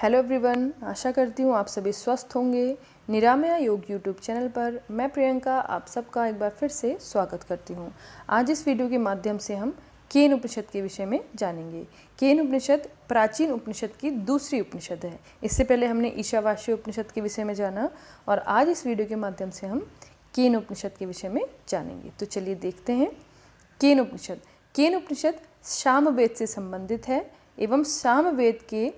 Hello everyone, आशा करती हूँ आप सभी स्वस्थ होंगे। निरामया योग यूट्यूब चैनल पर मैं प्रियंका आप सबका एक बार फिर से स्वागत करती हूँ। आज इस वीडियो के माध्यम से हम केन उपनिषद के विषय में जानेंगे। केन उपनिषद प्राचीन उपनिषद की दूसरी उपनिषद है। इससे पहले हमने ईशावास्य उपनिषद के विषय में जाना और आज इस वीडियो के माध्यम से हम केन उपनिषद के विषय में जानेंगे। तो चलिए देखते हैं। केन उपनिषद। केन उपनिषद सामवेद से संबंधित है एवं सामवेद के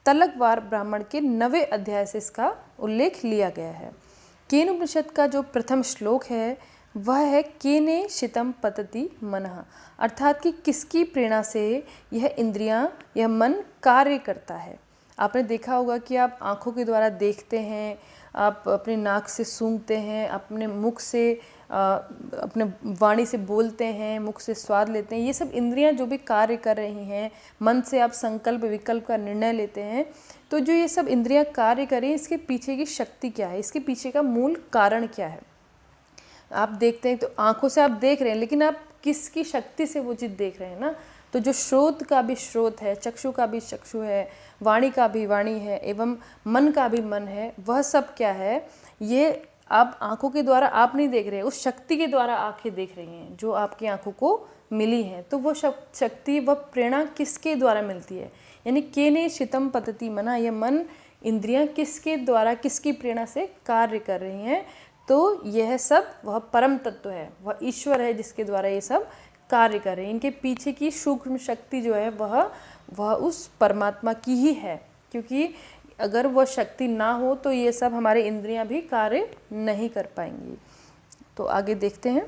तलकवार ब्राह्मण के 9वें अध्याय से इसका उल्लेख लिया गया है। केन उपनिषद का जो प्रथम श्लोक है वह है केने शितम पतति मनः, अर्थात कि किसकी प्रेरणा से यह इंद्रियां, यह मन कार्य करता है। आपने देखा होगा कि आप आँखों के द्वारा देखते हैं, आप अपने नाक से सूंघते हैं, अपने मुख से अपने वाणी से बोलते हैं, मुख से स्वाद लेते हैं। ये सब इंद्रियां जो भी कार्य कर रही हैं, मन से आप संकल्प विकल्प का निर्णय लेते हैं। तो जो ये सब इंद्रियां कार्य करें, इसके पीछे की शक्ति क्या है, इसके पीछे का मूल कारण क्या है। आप देखते हैं तो आँखों से आप देख रहे हैं, लेकिन आप किसकी शक्ति से वो चीज़ देख रहे हैं ना। तो जो स्रोत का भी स्रोत है, चक्षु का भी चक्षु है, वाणी का भी वाणी है एवं मन का भी मन है, वह सब क्या है, ये आप आँखों के द्वारा आप नहीं देख रहे हैं, उस शक्ति के द्वारा आँखें देख रही हैं जो आपकी आँखों को मिली है। तो वो शक्ति, वह प्रेरणा किसके द्वारा मिलती है, यानी केने शितम पतति मनः, यह मन इंद्रियां किसके द्वारा, किसकी प्रेरणा से कार्य कर रही हैं। तो यह सब वह परम तत्व है, वह ईश्वर है जिसके द्वारा ये सब कार्य कर रहे हैं। इनके पीछे की सूक्ष्म शक्ति जो है वह उस परमात्मा की ही है, क्योंकि अगर वह शक्ति ना हो तो ये सब हमारे इंद्रियां भी कार्य नहीं कर पाएंगी। तो आगे देखते हैं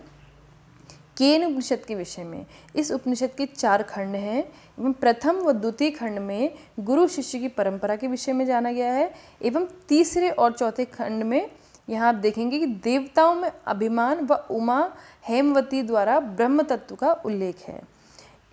केन उपनिषद के विषय में। इस उपनिषद के 4 खंड हैं एवं प्रथम व द्वितीय खंड में गुरु शिष्य की परंपरा के विषय में जाना गया है एवं तीसरे और चौथे खंड में यहाँ आप देखेंगे कि देवताओं में अभिमान व उमा हेमवती द्वारा ब्रह्म तत्व का उल्लेख है।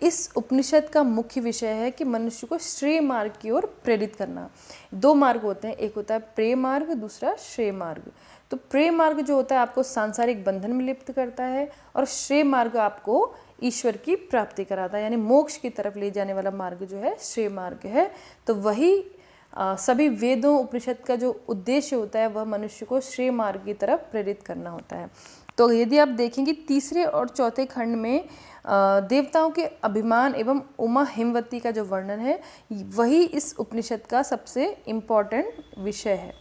इस उपनिषद का मुख्य विषय है कि मनुष्य को श्रेय मार्ग की ओर प्रेरित करना। 2 मार्ग होते हैं, एक होता है प्रेय मार्ग, दूसरा श्रेय मार्ग। तो प्रेय मार्ग जो होता है आपको सांसारिक बंधन में लिप्त करता है और श्रेय मार्ग आपको ईश्वर की प्राप्ति कराता है, यानी मोक्ष की तरफ ले जाने वाला मार्ग जो है श्रेय मार्ग है। तो वही सभी वेदों उपनिषद का जो उद्देश्य होता है वह मनुष्य को श्रेय मार्ग की तरफ प्रेरित करना होता है। तो यदि आप देखेंगे तीसरे और चौथे खंड में देवताओं के अभिमान एवं उमा हेमवती का जो वर्णन है वही इस उपनिषद का सबसे इम्पॉर्टेंट विषय है।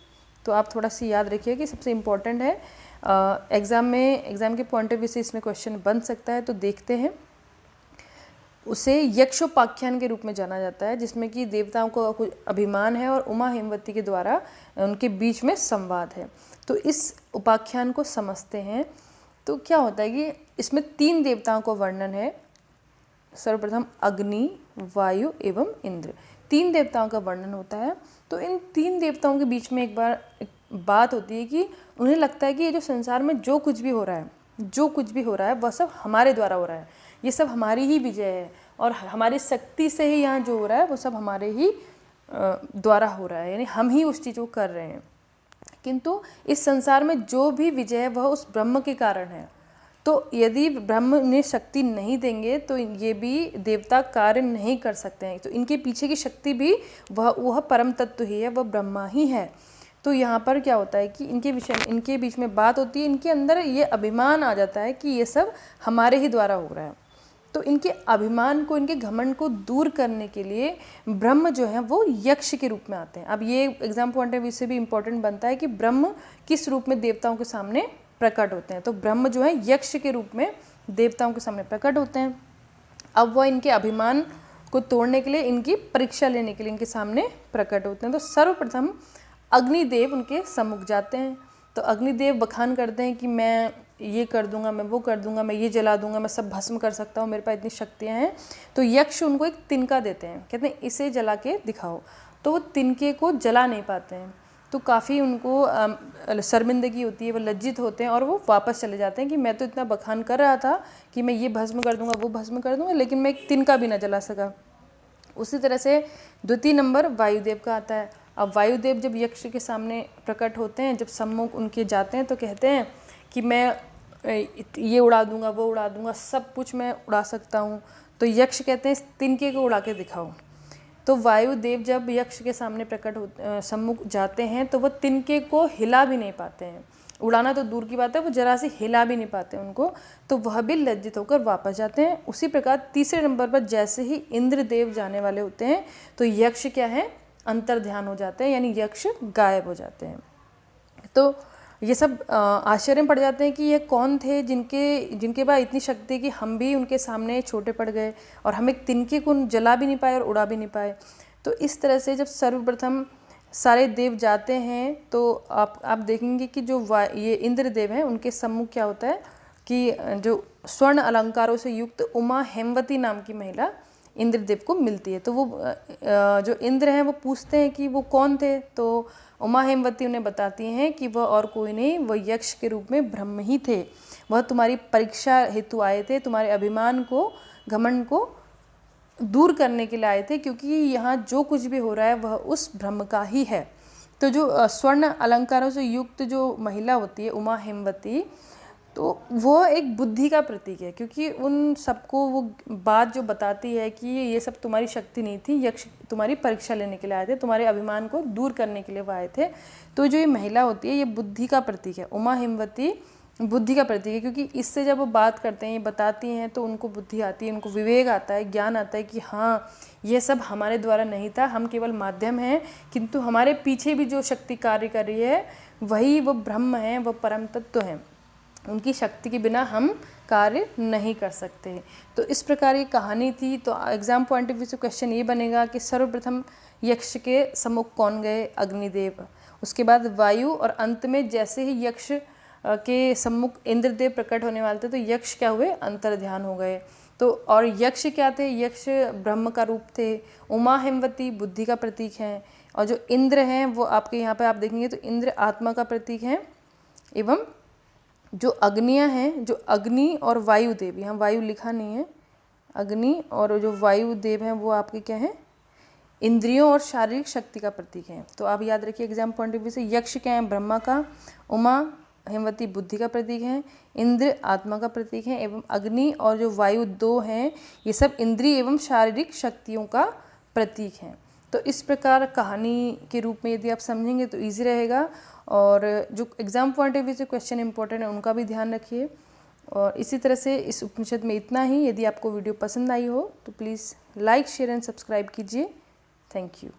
तो आप थोड़ा सी याद रखिए कि सबसे इम्पॉर्टेंट है। एग्ज़ाम के पॉइंट ऑफ व्यू से इसमें क्वेश्चन बन सकता है। तो देखते हैं। उसे यक्षोपाख्यान के रूप में जाना जाता है, जिसमें कि देवताओं को कुछ अभिमान है और उमा हेमवती के द्वारा उनके बीच में संवाद है। तो इस उपाख्यान को समझते हैं तो क्या होता है कि इसमें 3 देवताओं का वर्णन है। सर्वप्रथम अग्नि, वायु एवं इंद्र, 3 देवताओं का वर्णन होता है। तो इन 3 देवताओं के बीच में एक बात होती है कि उन्हें लगता है कि ये जो संसार में जो कुछ भी हो रहा है वह सब हमारे द्वारा हो रहा है, ये सब हमारी ही विजय है और हमारी शक्ति से ही यहाँ जो हो रहा है वो सब हमारे ही द्वारा हो रहा है, यानी हम ही उस चीज़ को कर रहे हैं। किंतु इस संसार में जो भी विजय है वह उस ब्रह्म के कारण है। तो यदि ब्रह्म ने शक्ति नहीं देंगे तो ये भी देवता कार्य नहीं कर सकते हैं। तो इनके पीछे की शक्ति भी वह परम तत्व ही है, वह ब्रह्मा ही है। तो यहाँ पर क्या होता है कि इनके बीच में बात होती है, इनके अंदर ये अभिमान आ जाता है कि ये सब हमारे ही द्वारा हो रहा है। तो इनके अभिमान को, इनके घमंड को दूर करने के लिए ब्रह्म जो है वो यक्ष के रूप में आते हैं। अब ये एग्जाम पॉइंट ऑफ व्यू से भी इम्पोर्टेंट बनता है कि ब्रह्म किस रूप में देवताओं के सामने प्रकट होते हैं। तो ब्रह्म जो है यक्ष के रूप में देवताओं के सामने प्रकट होते हैं। अब वह इनके अभिमान को तोड़ने के लिए, इनकी परीक्षा लेने के लिए इनके सामने प्रकट होते हैं। तो सर्वप्रथम अग्निदेव उनके सम्मुख जाते हैं। तो अग्निदेव बखान करते हैं कि मैं ये कर दूंगा, मैं वो कर दूंगा, मैं ये जला दूंगा, मैं सब भस्म कर सकता हूँ, मेरे पास इतनी शक्तियाँ हैं। तो यक्ष उनको एक तिनका देते हैं, कहते हैं इसे जला के दिखाओ। तो वो तिनके को जला नहीं पाते हैं, तो काफ़ी उनको शर्मिंदगी होती है, वो लज्जित होते हैं और वो वापस चले जाते हैं कि मैं तो इतना बखान कर रहा था कि मैं ये भस्म कर दूंगा, वो भस्म कर दूंगा, लेकिन मैं एक तिनका भी ना जला सका। उसी तरह से द्वितीय नंबर वायुदेव का आता है। अब वायुदेव जब यक्ष के सामने प्रकट होते हैं, जब सम्मुख उनके जाते हैं तो कहते हैं कि मैं ये उड़ा दूंगा, वो उड़ा दूंगा, सब कुछ मैं उड़ा सकता हूँ। तो यक्ष कहते हैं इस तिनके को उड़ा के दिखाओ। तो वायुदेव जब यक्ष के सामने सम्मुख जाते हैं तो वो तिनके को हिला भी नहीं पाते हैं, उड़ाना तो दूर की बात है, वो जरा से हिला भी नहीं पाते उनको, तो वह भी लज्जित होकर वापस जाते हैं। उसी प्रकार तीसरे नंबर पर जैसे ही इंद्रदेव जाने वाले होते हैं तो यक्ष क्या है, अंतर्ध्यान हो जाते हैं, यानी यक्ष गायब हो जाते हैं। तो ये सब आश्चर्य में पड़ जाते हैं कि ये कौन थे जिनके पास इतनी शक्ति कि हम भी उनके सामने छोटे पड़ गए और हम एक तिनके को जला भी नहीं पाए और उड़ा भी नहीं पाए। तो इस तरह से जब सर्वप्रथम सारे देव जाते हैं तो आप देखेंगे कि जो ये इंद्रदेव हैं उनके सम्मुख क्या होता है कि जो स्वर्ण अलंकारों से युक्त उमा हेमवती नाम की महिला इंद्रदेव को मिलती है। तो वो जो इंद्र हैं वो पूछते हैं कि वो कौन थे, तो उमा हेमवती उन्हें बताती हैं कि वह और कोई नहीं, वह यक्ष के रूप में ब्रह्म ही थे। वह तुम्हारी परीक्षा हेतु आए थे, तुम्हारे अभिमान को, घमंड को दूर करने के लिए आए थे, क्योंकि यहाँ जो कुछ भी हो रहा है वह उस ब्रह्म का ही है। तो जो स्वर्ण अलंकारों से युक्त जो महिला होती है उमा हेमवती, तो वो एक बुद्धि का प्रतीक है, क्योंकि उन सबको वो बात जो बताती है कि ये सब तुम्हारी शक्ति नहीं थी, यक्ष तुम्हारी परीक्षा लेने के लिए आए थे, तुम्हारे अभिमान को दूर करने के लिए वो आए थे। तो जो ये महिला होती है ये बुद्धि का प्रतीक है, उमा हेमवती बुद्धि का प्रतीक है, क्योंकि इससे जब वो बात करते हैं, ये बताती हैं, तो उनको बुद्धि आती है, उनको विवेक आता है, ज्ञान आता है कि हाँ ये सब हमारे द्वारा नहीं था, हम केवल माध्यम हैं, किंतु हमारे पीछे भी जो शक्ति कार्य कर रही है वही वो ब्रह्म है, वो परम तत्व हैं, उनकी शक्ति के बिना हम कार्य नहीं कर सकते। तो इस प्रकार ये कहानी थी। तो एग्जाम पॉइंट ऑफ व्यू से क्वेश्चन ये बनेगा कि सर्वप्रथम यक्ष के सम्मुख कौन गए, अग्निदेव, उसके बाद वायु, और अंत में जैसे ही यक्ष के सम्मुख इंद्रदेव प्रकट होने वाले थे तो यक्ष क्या हुए, अंतर्ध्यान हो गए। तो और यक्ष क्या थे, यक्ष ब्रह्म का रूप थे, उमा हेमवती बुद्धि का प्रतीक हैं, और जो इंद्र हैं वो आपके यहाँ पे आप देखेंगे तो इंद्र आत्मा का प्रतीक हैं, एवं जो अग्नियाँ हैं, जो अग्नि और वायुदेव, यहाँ वायु लिखा नहीं है, अग्नि और जो वायुदेव हैं वो आपके क्या हैं, इंद्रियों और शारीरिक शक्ति का प्रतीक है। तो आप याद रखिए एग्जाम पॉइंट ऑफ व्यू से, यक्ष क्या है, ब्रह्मा का, उमा हेमवती बुद्धि का प्रतीक है, इंद्र आत्मा का प्रतीक है, एवं अग्नि और जो वायु दो हैं ये सब इंद्रिय एवं शारीरिक शक्तियों का प्रतीक हैं। तो इस प्रकार कहानी के रूप में यदि आप समझेंगे तो ईजी रहेगा। और जो एग्जाम पॉइंट ऑफ व्यू से क्वेश्चन इंपॉर्टेंट है उनका भी ध्यान रखिए। और इसी तरह से इस उपनिषद में इतना ही। यदि आपको वीडियो पसंद आई हो तो please like, share and subscribe कीजिए। Thank you.